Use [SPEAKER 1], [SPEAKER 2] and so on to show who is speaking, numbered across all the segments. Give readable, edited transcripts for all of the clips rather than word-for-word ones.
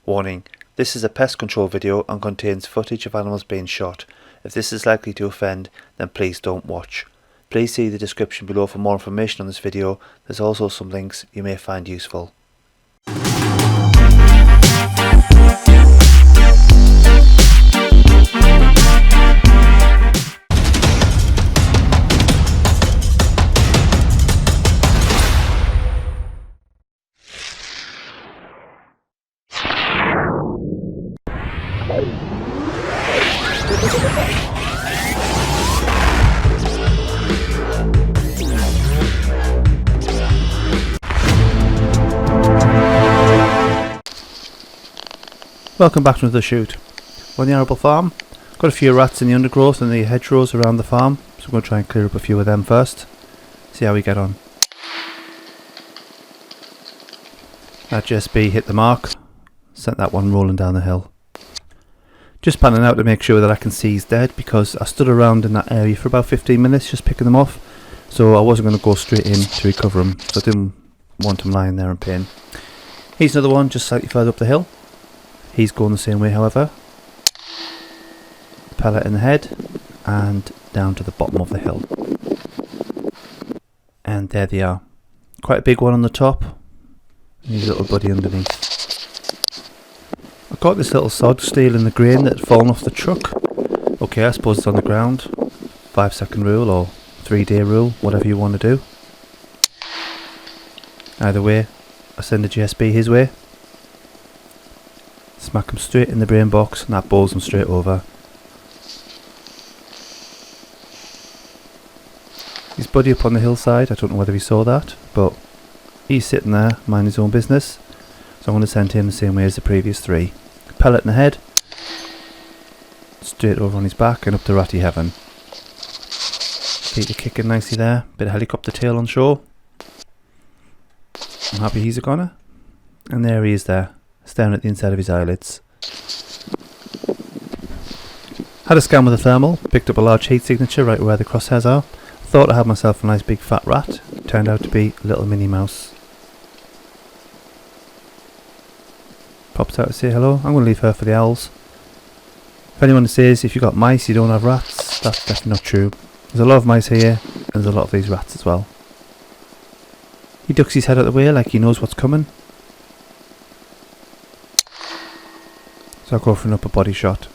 [SPEAKER 1] Warning, this is a pest control video and contains footage of animals being shot. If this is likely to offend, then please don't watch. Please see the description below for more information on this video. There's also some links you may find useful. Welcome back to another shoot. We're on the arable farm. Got a few rats in the undergrowth and the hedgerows around the farm, so I'm going to try and clear up a few of them first. See how we get on. That GSB hit the mark, sent that one rolling down the hill. Just panning out to make sure that I can see he's dead, because I stood around in that area for about 15 minutes just picking them off, so I wasn't going to go straight in to recover him, so I didn't want him lying there in pain. Here's another one just slightly further up the hill. He's going the same way, however. Pellet in the head and down to the bottom of the hill. And there they are. Quite a big one on the top and his little buddy underneath. I got this little sod stealing the grain that had fallen off the truck. Okay, I suppose it's on the ground. 5-second rule or 3-day rule, whatever you want to do. Either way, I send the GSB his way. Smack him straight in the brain box and that bowls him straight over. His buddy up on the hillside, I don't know whether he saw that, but he's sitting there, minding his own business. So I'm going to send him the same way as the previous three. Pellet in the head, straight over on his back and up to ratty heaven. Feet are kicking nicely there, bit of helicopter tail on shore. I'm happy he's a goner. And there he is there, staring at the inside of his eyelids. Had a scan with a thermal, picked up a large heat signature right where the crosshairs are. Thought I had myself a nice big fat rat, turned out to be a little mini mouse. Pops out to say hello. I'm going to leave her for the owls. If anyone says if you got mice you don't have rats, that's definitely not true. There's a lot of mice here and there's a lot of these rats as well. He ducks his head out the way like he knows what's coming. So I go for an upper body shot.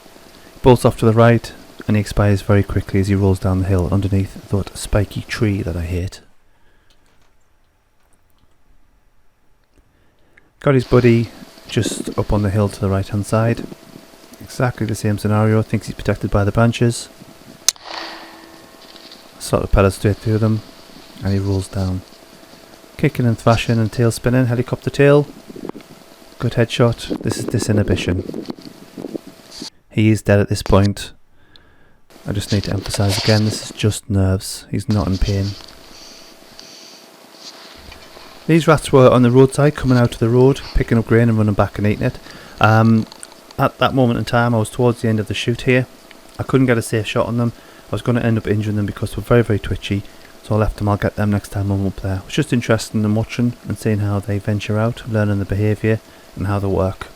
[SPEAKER 1] Bolts off to the right and he expires very quickly as he rolls down the hill underneath that spiky tree that I hate. Got his buddy just up on the hill to the right hand side. Exactly the same scenario, thinks he's protected by the branches. Slot the pellets straight through them and he rolls down. Kicking and thrashing and tail spinning, helicopter tail. Good headshot, this is disinhibition. He is dead at this point. I just need to emphasise again, this is just nerves. He's not in pain. These rats were on the roadside, coming out to the road, picking up grain and running back and eating it. At that moment in time, I was towards the end of the shoot here. I couldn't get a safe shot on them. I was going to end up injuring them because they were very, very twitchy. So I left them, I'll get them next time I'm up there. It was just interesting in watching and seeing how they venture out, learning the behaviour and how they work.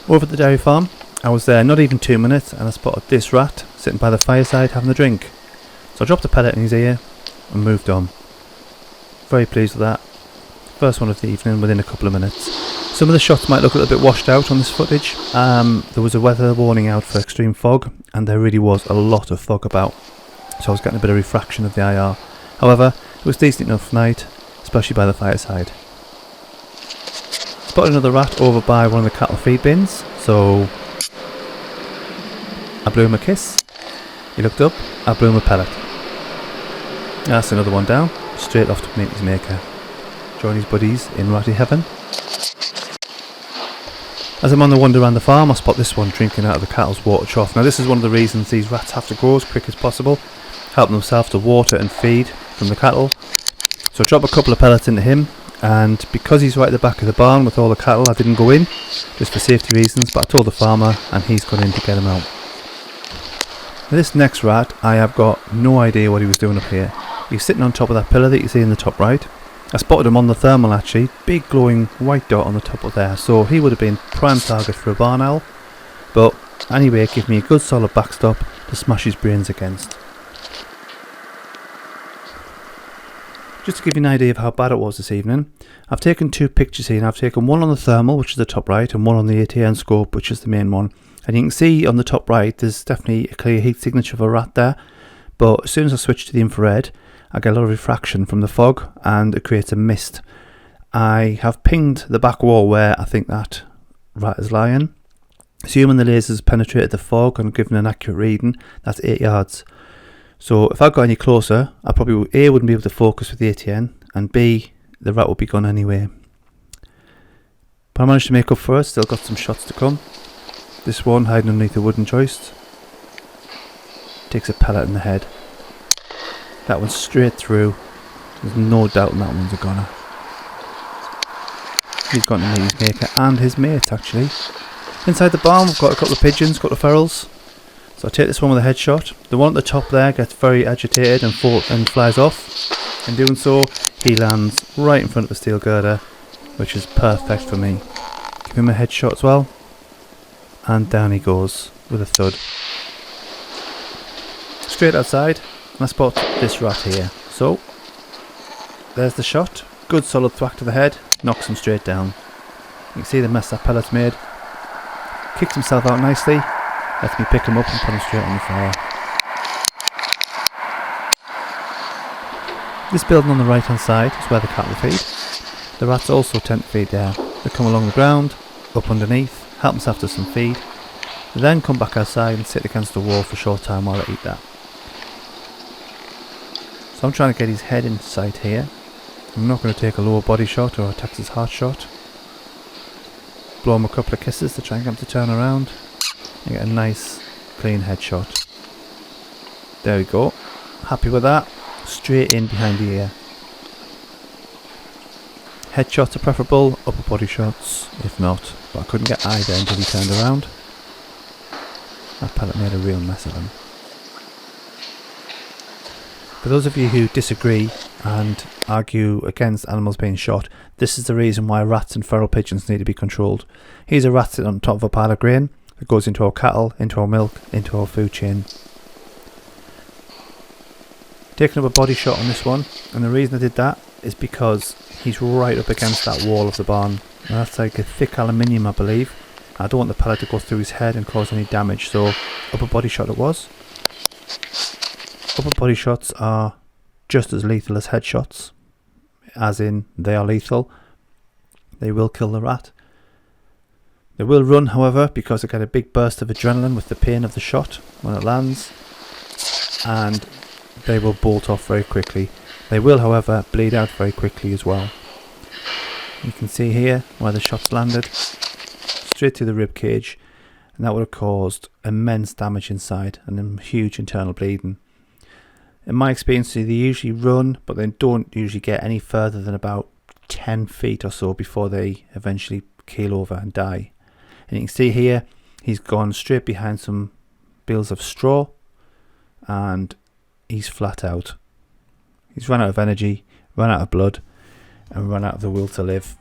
[SPEAKER 1] Over at the dairy farm, I was there not even 2 minutes and I spotted this rat sitting by the fireside having a drink. So I dropped a pellet in his ear and moved on. Very pleased with that. First one of the evening within a couple of minutes. Some of the shots might look a little bit washed out on this footage. There was a weather warning out for extreme fog and there really was a lot of fog about. So I was getting a bit of refraction of the IR. However, it was decent enough night, especially by the fireside. Spotted another rat over by one of the cattle feed bins, so I blew him a kiss. He looked up, I blew him a pellet. That's another one down, straight off to meet his maker. Join his buddies in ratty heaven. As I'm on the wander around the farm, I spot this one drinking out of the cattle's water trough. Now this is one of the reasons these rats have to go as quick as possible, help themselves to water and feed from the cattle. So I drop a couple of pellets into him. And because he's right at the back of the barn with all the cattle, I didn't go in, just for safety reasons, but I told the farmer and he's gone in to get him out. Now this next rat, I have got no idea what he was doing up here. He's sitting on top of that pillar that you see in the top right. I spotted him on the thermal actually, big glowing white dot on the top of there, so he would have been prime target for a barn owl. But anyway, it gave me a good solid backstop to smash his brains against. Just to give you an idea of how bad it was this evening, I've taken two pictures here, and I've taken one on the thermal, which is the top right, and one on the ATN scope, which is the main one. And you can see on the top right, there's definitely a clear heat signature of a rat there, but as soon as I switch to the infrared, I get a lot of refraction from the fog, and it creates a mist. I have pinged the back wall where I think that rat is lying. Assuming the lasers penetrated the fog and given an accurate reading, that's 8 yards. So if I got any closer, I probably A, wouldn't be able to focus with the ATN, and B, the rat would be gone anyway. But I managed to make up for it, still got some shots to come. This one hiding underneath a wooden joist takes a pellet in the head. That one's straight through. There's no doubt that one's a goner. He's got to meet his maker and his mates actually. Inside the barn we've got a couple of pigeons, a couple of ferals. So I take this one with a headshot. The one at the top there gets very agitated and flies off. In doing so, he lands right in front of the steel girder, which is perfect for me. Give him a headshot as well. And down he goes with a thud. Straight outside, and I spot this rat here. So, there's the shot. Good solid thwack to the head, knocks him straight down. You can see the mess that pellet's made. Kicks himself out nicely, lets me pick him up and put him straight on the fire. This building on the right hand side is where the cattle feed. The rats also tend to feed there. They come along the ground, up underneath, help themselves to some feed, they then come back outside and sit against the wall for a short time while they eat that. So I'm trying to get his head in sight here. I'm not going to take a lower body shot or a Texas heart shot. Blow him a couple of kisses to try and get him to turn around and get a nice clean headshot. There we go. Happy with that. Straight in behind the ear. Headshots are preferable, upper body shots if not, but I couldn't get either until he turned around. That pellet made a real mess of him. For those of you who disagree and argue against animals being shot, this is the reason why rats and feral pigeons need to be controlled. Here's a rat sitting on top of a pile of grain that goes into our cattle, into our milk, into our food chain. Taking up a body shot on this one, and the reason I did that is because he's right up against that wall of the barn. And that's like a thick aluminium, I believe. I don't want the pellet to go through his head and cause any damage, so upper body shot it was. Upper body shots are just as lethal as headshots, as in they are lethal. They will kill the rat. They will run, however, because they get a big burst of adrenaline with the pain of the shot when it lands, and they will bolt off very quickly. They will, however, bleed out very quickly as well. You can see here where the shots landed, straight to the rib cage, and that would have caused immense damage inside and huge internal bleeding. In my experience, they usually run, but they don't usually get any further than about 10 feet or so before they eventually keel over and die. And you can see here, he's gone straight behind some bales of straw, and he's flat out. He's run out of energy, run out of blood, and run out of the will to live.